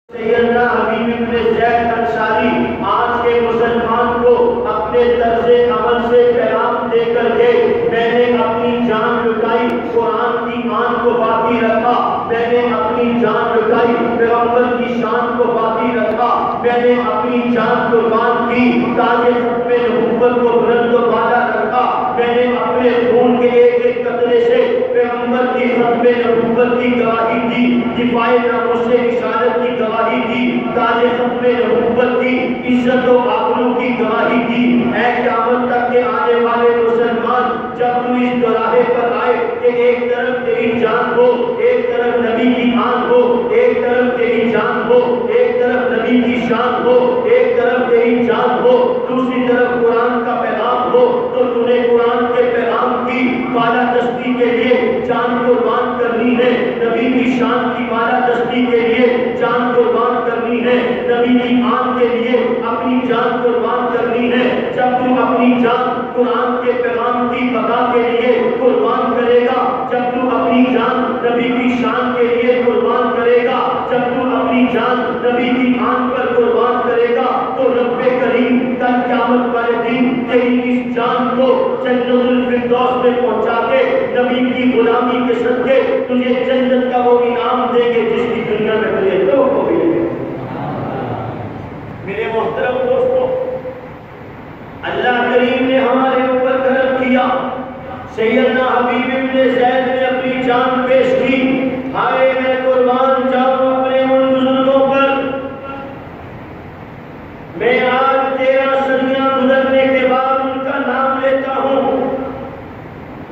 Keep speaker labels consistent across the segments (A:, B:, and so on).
A: سیدنا حبیب بن زید انصاری آج کے مسلمان کو اپنے طرز عمل سے پیغام دے کر کے میں نے اپنی جان لٹائی، قرآن کی آن کو باقی رکھا، میں نے اپنی جان لٹائی، پیغمبر کی شان کو باقی رکھا، میں نے اپنی جان قربان کی، تاج ختم نبوت کو بلند و بالا رکھا، میں نے اپنے خون کے ایک ایک قطرے سے پیغمبر کی ختم نبوت کی گواہی دی، دفاع ناموس رسالت کی گواہی دی، تاج ختم نبوت کی عزت و آبرو کی گواہی دی۔ اے قیامت تک کے آنے والے مسلمان، جب تو اس دوراہے پر آئے کہ ایک طرف تیری جان ہو، ایک طرف نبی کی آن ہو، ایک طرف تیری جان ہو، ایک طرف نبی کی شان ہو، ایک طرف تیری جان ہو، دوسری طرف قرآن کا پیغام ہو، تو تو نے قرآن کے پیغام کی بالادستی کے لیے جان قربان کرنی ہے، نبی کی شان کی بالادستی کے لیے جان قربان کرنی ہے، نبی کی آن کے لیے اپنی جان قربان کرنی ہے۔ جب تو اپنی جان قرآن کے پیغام کی بقا کے لیے قربان کرے گا، جب تو اپنی جان نبی کی شان کے لیے قربان کرے گا، جب تو اپنی جان نبی کی آن پر قربان کرے گا، تو رب کریم کل قیامت والے دن تیری اس جان کو جنت الفردوس میں پہنچا کے نبی کی غلامی کے صدقے تجھے جنت کا وہ انعام دیں گے جس کی دنیا میں تجھے تو کو ملے گا۔ میرے محترم دوستوں، اللہ کریم نے ہمارے اوپر کرم کیا، سیدنا حبیب بن زید نے اپنی جان پیش کی۔ ہائے میں قربان جاؤں اپنے ان بزرگوں پر، میں آج 13 صدیاں گزرنے کے بعد ان کا نام لیتا ہوں،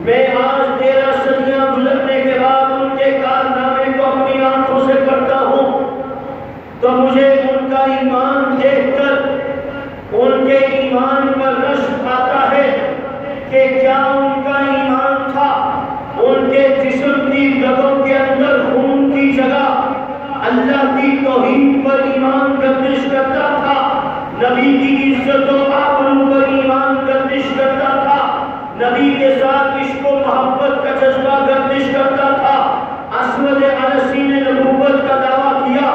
A: میں آج 13 صدیاں گزرنے کے بعد ان کے کارنامے کو اپنی آنکھوں سے پڑھتا ہوں، تو مجھے ان کا ایمان دیکھ کر ان کے ایمان پر رشک آتا ہے کہ کیا ان کا ایمان تھا ان کے جسم کی رگوں کے اندر خون کی جگہ اللہ کی توحید پر ایمان گردش کرتا تھا، نبی کی عزت و آبرو پر ایمان گردش کرتا تھا، نبی کے ساتھ عشق و محبت کا جذبہ گردش کرتا تھا۔ اسود عنسی نے نبوت کا دعویٰ کیا،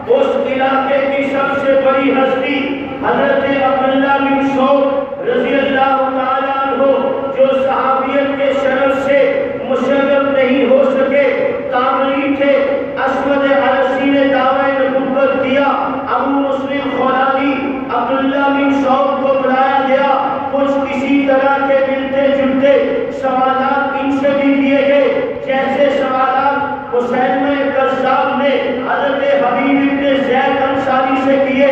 A: اس علاقے کی سب سے بڑی ہستی حضرت عبداللہ بن سعود رضی اللہ تعالیٰ عنہ، جو صحابیت کے شرف سے مشرف نہیں ہو سکے، تابعی تھے۔ اسود عنسی نے دعویٰ نبوت کیا، ابو مسلم خولانی عبداللہ بن سعود کو بلایا گیا، کچھ اسی طرح کے ملتے جلتے سوالات ان سے بھی کیے گئے جیسے سوالات مسیلمہ کذاب نے حضرت حبیب بن زید انصاری سے کیے،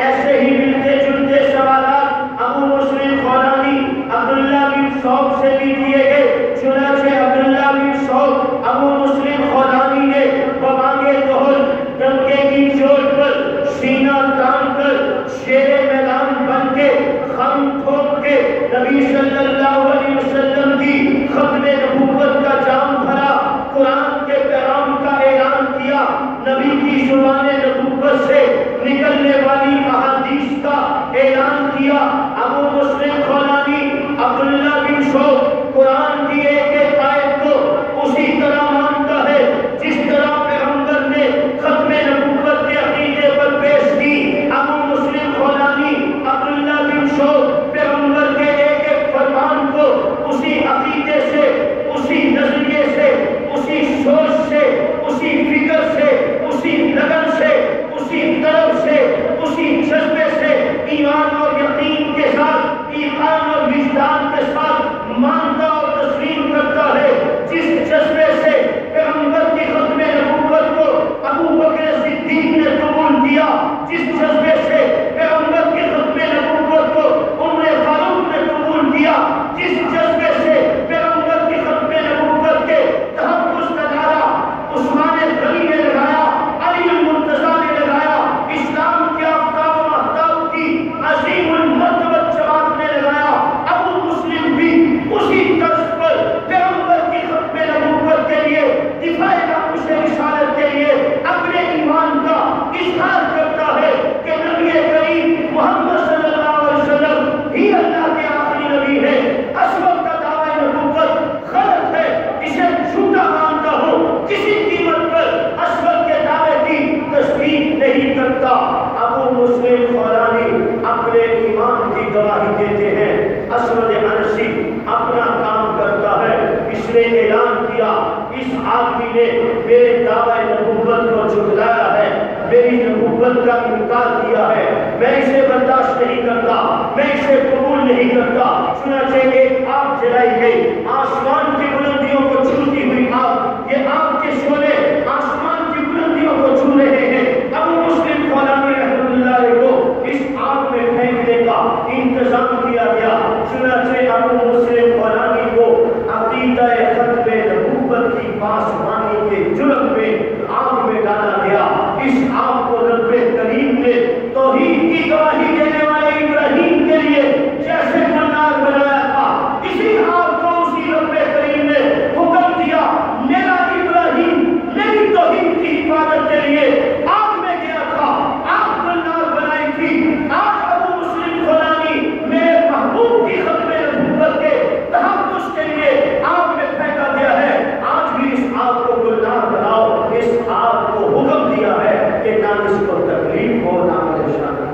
A: ایسے ہی ملتے جلتے سوالات ابو مسلم خولانی عبداللہ بن سعود سے بھی کیے گئے۔ چنانچہ عبداللہ بن سعود ابو مسلم خولانی نے ببانگے دہل ڈنکے کی چوٹ پر سینہ تان کر شیر میدان بن کے خم ٹھوک کے نبی صلی اللہ علیہ وسلم کی ختم نبوت کا جام بھرا، قرآن کے پیغام کا اعلان کیا، نبی کی زبان نبوت سے نکلنے والی احادیث کا اعلان کیا۔ ابو مسلم خولانی عبداللہ بن سعود قرآن کی ایک ایک آیت کو اسی طرح مانتا ہے جس طرح پیغمبر نے ختم نبوت کے عقیدے پر پیش کی۔ ابو مسلم خولانی عبداللہ بن سعود پیغمبر کے ایک ایک فرمان کو اسی عقیدے سے، اسی نظریے سے، اسی سوچ سے، اسی فکر سے، اسی لگن سے، اسی طرف سے، اسی جذبے سے، ایمان اور یقین کے محبت کا انکار کیا ہے، میں اسے برداشت نہیں کرتا، میں اسے قبول نہیں کرتا۔ چنانچہ ایک آگ جلائی گئی، آسمان کی بلندیوں کو چھوتی ہوئی آگ، یہ آگ کے شعلے آسمان کی بلندیوں کو چھو رہے ہیں۔ ابو مسلم خولانی رحمۃ اللہ علیہ کو اس آگ میں پھینکنے کا انتظام کیا گیا۔ چنانچہ ابو مسلم خولانی کو عقیدہ ختم نبوت کی پاسبانی کے جرم میں آگ میں ڈالا گیا۔ اس آگ کو رب کریم نے توحید کی گواہی دینے والے ابراہیم کے لیے جیسے گلنار بنایا تھا، اسی آگ کو اسی رب کریم نے حکم دیا، میرا ابراہیم میری توحید کی حفاظت کے لیے آگ میں گیا تھا، آگ گلنار بنائی تھی۔ آج ابو مسلم خولانی میرے محبوب کی ختم نبوت کے تحفظ کے لیے آگ میں پھینکا گیا ہے۔ آج بھی اس آگ کو گلنار بناؤ، اس آگ کو حکم دیا ہے کہ نہ اس کو تکلیف ہو نہ پریشانی۔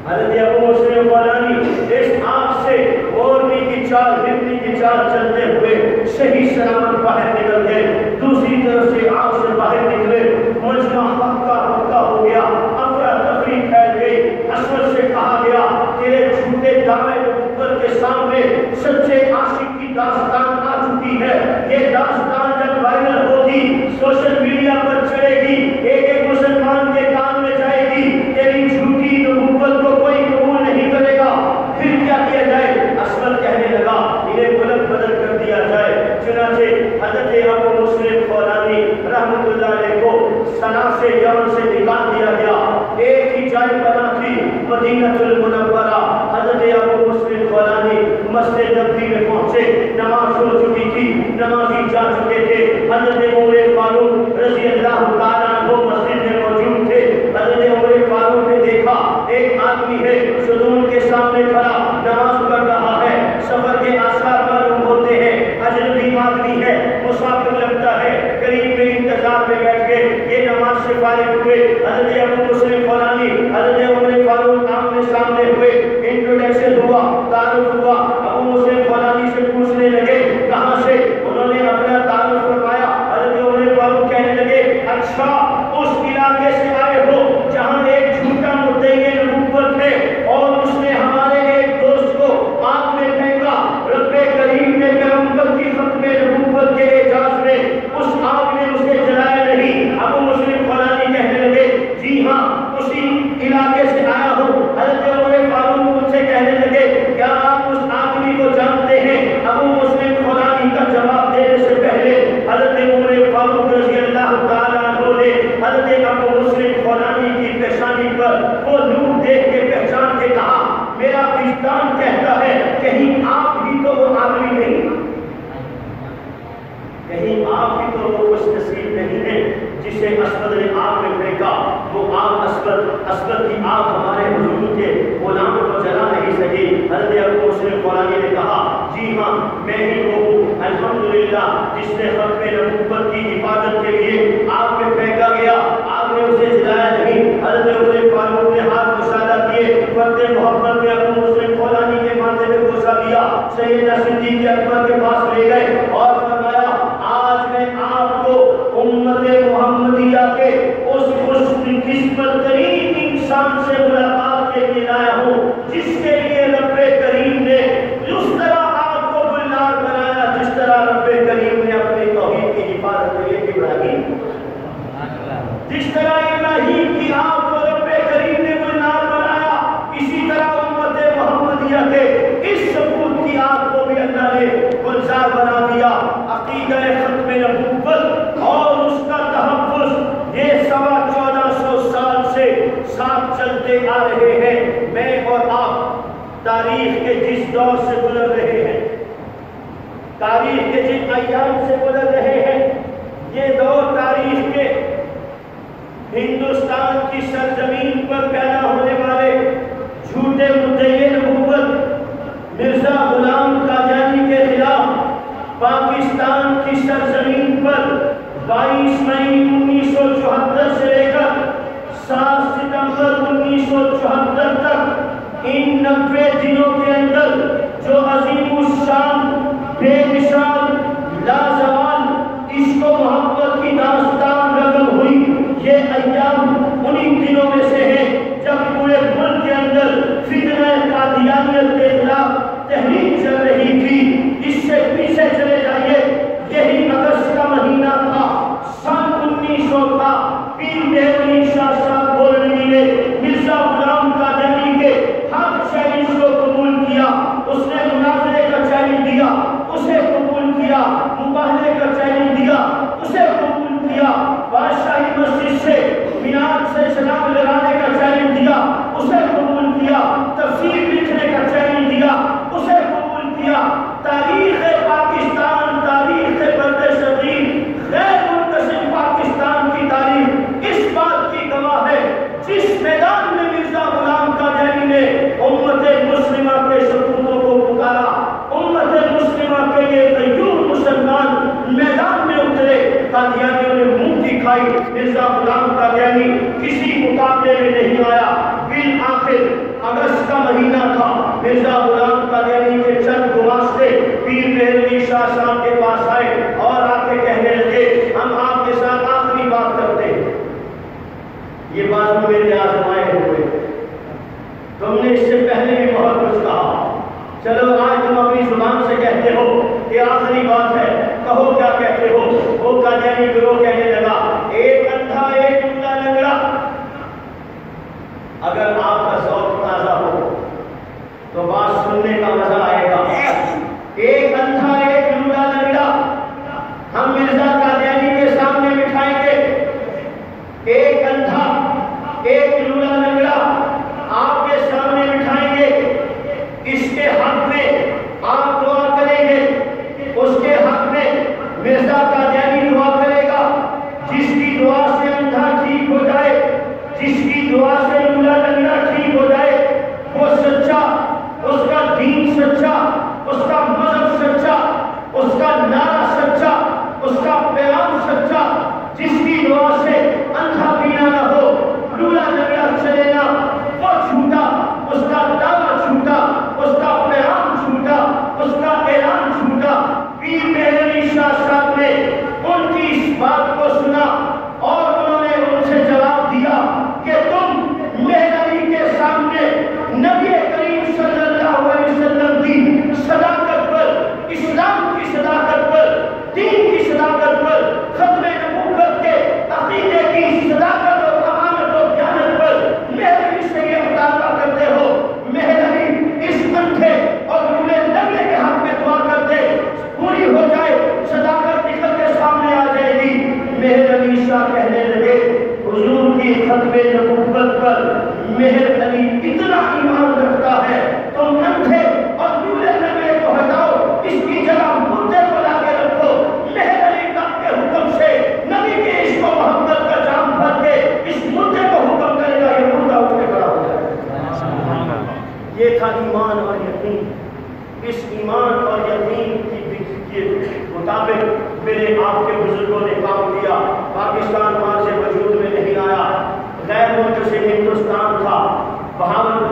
A: حضرت ابو مسلم خولانی اس آگ سے اوڑھنے کی چال ہرنے کی چال چلتے ہوئے صحیح سلامت باہر نکل گئے۔ دوسری طرف سے آگ سے باہر نکلے، مجمع ہکا ہو گیا، افراتفری پھیل گئی۔ اسود سے کہا گیا تیرے جھوٹے دعوے نبوت کے سامنے سچے عاشق کی داستان آ چکی ہے۔ یہ داستان جب وائرل ہوگی، سوشل میڈیا پر چڑھے گی، ایک ایک مسلمان کے کان میں جائے گی، تیری جھوٹی نبوت کو کوئی قبول نہیں کرے گا، پھر کیا کیا جائے؟ اسود کہنے لگا انہیں ملک بدل کر دیا جائے۔ چنانچہ حضرت ابو مسلم خولانی رحمۃ اللہ علیہ کو صنعا سے یمن سے نکال دیا گیا۔ ایک ہی جائے بنا تھی مدینہ المنورہ۔ حضرت ابو مسلم خولانی مسجد نبوی میں پہنچے، نماز ہو چکی تھی، نمازی جا چکے تھے۔ حضرت عمر فاروق رضی اللہ تعالیٰ عنہ مسجد میں موجود تھے۔ حضرت عمر فاروق نے دیکھا ایک آدمی ہے ستون کے سامنے کھڑا نماز پڑھ رہا ہے، سفر کے آثار معلوم ہوتے ہیں، اجنبی آدمی ہے، مسافر لگتا ہے، قریب میں انتظار میں بیٹھ گئے۔ یہ نماز سے فارغ ہوئے، حضرت ابو مسلم خولانی حضرت عمر فاروق آمنے سامنے ہوئے، انٹروڈکشن ہوا، تعارف ہوا۔ ابو مسلم خولانی سے پوچھنے لگے کہاں سے؟ انہوں نے اپنا تعارف فرمایا۔ حضرت عمر فاروق کہنے لگے اچھا اس علاقے سے آئے ہو جہاں ایک جھوٹا مدعی نبوت ہے اور اس نے ہمارے ایک دوست کو آگ میں پھینکا۔ رب کریم نے پیغمبر کی ختم نبوت کے اعجاز میں اس آگ نے اسے جلایا نہیں۔ ابو مسلم خولانی کہنے لگے جی ہاں اسی علاقے سے آیا ہوں۔ حضرت عمر فاروق مجھ سے کہنے لگے کیا آپ اس آدمی کو جانتے ہیں؟ ابو مسلم خولانی کا جواب دینے سے پہلے حضرت عمر فاروق رضی اللہ تعالیٰ عنہ نے حضرت ابو مسلم خولانی کی پیشانی پر وہ نور دیکھ کے پہچان کے کہا میرا وجدان کہتا ہے کہیں آپ ہی تو وہ آدمی نہیں، کہیں آپ ہی تو وہ خوش نصیب نہیں ہے جسے اسود نے آگ میں پھینکا۔ وہ آگ اسود کی آگ ہمارے حضور کے غلام کو جلا نہیں سکی۔ حضرت ابو مسلم خولانی نے کہا جی ہاں میں ہی وہ ہوں الحمدللہ جس نے ختم نبوت کی حفاظت کے لیے آگ میں پھینکا گیا، آگ نے اسے جلایا نہیں۔ حضرت عمر فاروق نے ہاتھ مشاہدہ کیے، فرد محبت میں ابو مسلم خولانی کے ماتھے میں بوسہ دیا، سیدنا صدیق اکبر کے پاس لے گئے اور فرمایا آج میں آپ کو امت محمدیہ کے اس خوش قسمت ترین انسان سے ملاقات کے لیے لایا ہوں جس کے لیے رب کریم نے اس طرح آپ کو گلنار بنایا جس طرح رب کریم نے اپنی توحید کی حفاظت کے لیے ابراہیم، جس طرح ابراہیم کی آپ کو رب کریم نے گلنار بنایا، اسی طرح امت محمدیہ کے اس ثبوت کی آپ کو بھی اللہ نے گلزار بنا دیا۔ عقیدہ ختم نبوت اور اس کا تحفظ یہ 1450 سال سے ساتھ چلتے آ رہے ہیں۔ میں اور آپ تاریخ کے جس دور سے گزر رہے ہیں، تاریخ کے جن ایام سے گزر رہے ہیں، یہ دور تاریخ کے ہندوستان کی سرزمین پر پیدا ہونے والے جھوٹے مدعی نبوت مرزا غلام قادیانی کے خلاف پاکستان کی سرزمین پر 22 مئی 1974 سے لے کر 7 ستمبر 1974 تک ان 90 دنوں کے اندر جو عظیم الشان بے مثال لازوال عشق و محبت کی داستان رقم ہوئی، یہ ایام قادیانی کسی مقابلے میں نہیں آیا۔ بالآخر اگست کا مہینہ تھا، مرزا غلام قادیانی کے چند گماشتے پیر مہر علی شاہ صاحب کے پاس آئے اور آ کے کہنے لگے ہم آپ کے ساتھ آخری بات کرتے ہیں، یہ بات میرے آزمائے ہوئے، تم نے اس سے پہلے بھی بہت کچھ کہا، چلو آج تم اپنی زبان سے کہتے ہو کہ آخری بات ہے، کہو کیا کہتے ہو۔ وہ قادیانی گروہ کہنے لگا ایک اندھا ایک لنگڑا لنگڑا، اگر آپ کا ذوق تازہ ہو تو بات سننے کا مزہ آئے گا۔ ایک اندھا ایک لنگڑا لنگڑا ہم مرزا قادیانی کے سامنے بٹھائیں گے، ایک اندھا ایک لنگڑا لنگڑا آپ کے سامنے بٹھائیں گے، اس کے حق میں آپ دعا کریں گے، اس کے حق میں مرزا قادیانی دعا کرے گا، جس کی دعا سے اندھا ٹھیک ہو جائے، جس کی دعا سے لنگڑا لنگڑا ٹھیک ہو جائے، وہ سچا، اس کا دین سچا، اس کا مذہب سچا، اس کا نعرہ سچا، اس کا پیغام سچا، جس کی دعا سے اندھا پینا نہ ہو، لنگڑا لنگڑا چلے نہ، وہ جھوٹا، اس کا دعویٰ جھوٹا، اس کا پیغام جھوٹا، اس کا اعلان جھوٹا۔ پیر مہر علی شاہ صاحب نے ان کی اس بات کو سنا اور انہوں نے ان سے جواب دیا کہ تم مہر علی کے سامنے نبی کریم صلی اللہ علیہ وسلم کی صداقت پر، اسلام کی صداقت پر، دین کی صداقت پر، ختم نبوت کے عقیدے کی صداقت اور امانت اور دیانت پر مہر علی سے یہ مطالبہ کرتے ہو، مہر علی اس اندھے اور لنگڑے لنگڑے کے حق میں دعا کرتے، پوری ہو جائے، صداقت نکل کے سامنے آ جائے گی۔ مہر علی شاہ کہنے لگے حضور کی ختم نبوت پر مہر علی اتنا ایمان رکھتا ہے، تم اندھے اور لنگڑے لنگڑے کو ہٹاؤ، اس کی جگہ مردے کو لا کے رکھو۔ مہر علی کا کے حکم سے نبی کے عشق و محبت کا جام بھر کے اس مردے کو حکم کرے گا، یہ مردہ اٹھ کے کھڑا ہو جائے گا۔ یہ تھا ایمان اور یقین۔ اس ایمان اور یقین کے مطابق میرے آپ کے بزرگوں نے کام کیا۔ پاکستان وہاں سے وجود میں نہیں آیا، غیر ملک سے ہندوستان تھا، بہاولپور